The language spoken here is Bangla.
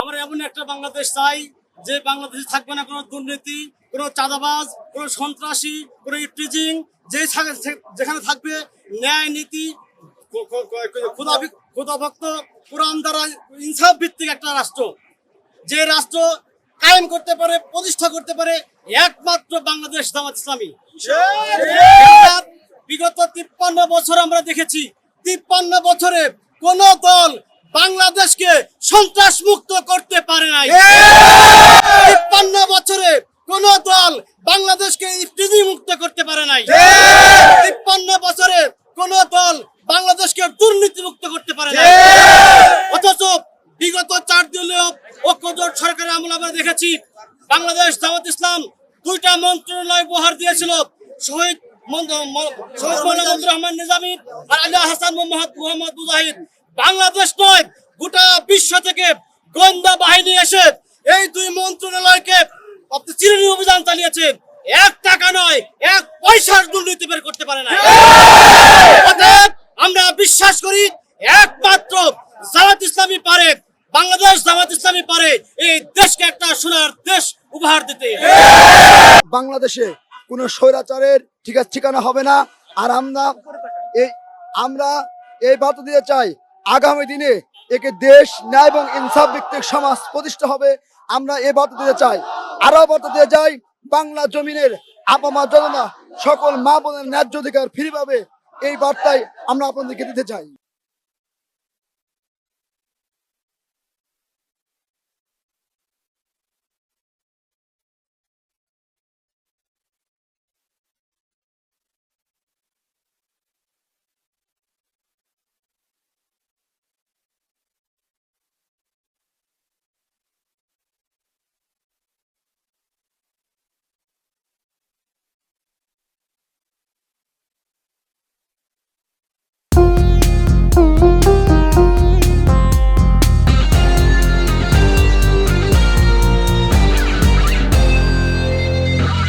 আমরা এমন একটা বাংলাদেশ চাই যে বাংলাদেশে থাকবে না কোনো দুর্নীতি, কোনো চাঁদাবাজ, কোনো সন্ত্রাসী, কোনো ইফটিজিং, যেখানে থাকবে ন্যায় নীতি, খোদাভক্ত, কোরআন দ্বারা ইনসাফ ভিত্তিক একটা রাষ্ট্র। যে রাষ্ট্র কায়েম করতে পারে, প্রতিষ্ঠা করতে পারে একমাত্র বাংলাদেশ জামাত ইসলামী। বিগত 53 বছর আমরা দেখেছি, 53 বছরে কোন দল বাংলাদেশকে সন্ত্রাস মুক্ত করতে পারে নাই। 53 বছরে কোন দল বাংলাদেশকে ইফতিজি মুক্ত করতে পারে নাই। 53 বছরে কোন দল বাংলাদেশকে দুর্নীতি মুক্ত করতে পারে নাই। অথচ বিগত 4 দলীয় ঐক্যজোট সরকারের আমলে আমরা দেখেছি বাংলাদেশ জামাত ইসলাম 2টা মন্ত্রণালয় উপহার দিয়েছিল, শহীদ মৌলানা রহমান নিজামী আর আলী হাসান মোহাম্মদ মুজাহিদ। বাংলাদেশ নয়, গোটা বিশ্ব থেকে গোয়েন্দা বাহিনী এসে এই 2 মন্ত্রণালয়কে চিরুনি অভিযান চালিয়েছে। 1 টাকা নয়, 1 পয়সার দুর্নীতি বের করতে পারে না। অতএব আমরা বিশ্বাস করি একমাত্র জামাত ইসলামী পারে, বাংলাদেশ জামাত ইসলামী পারে এই দেশকে একটা সোনার দেশ উপহার দিতে। বাংলাদেশে কোনো স্বৈরাচারের ঠিকানা হবে না। আর আমরা এই বার্তা দিতে চাই, আগামী দিনে একে দেশ ন্যায় এবং ইনসাফ ভিত্তিক সমাজ প্রতিষ্ঠা হবে। আমরা এই বার্তা দিতে চাই, আরো বার্তা দিতে চাই, বাংলা জমিনের আপামা জনতা সকল মা বোনের ন্যায্য অধিকার ফিরে পাবে। এই বার্তায় আমরা আপনাদেরকে দিতে চাই।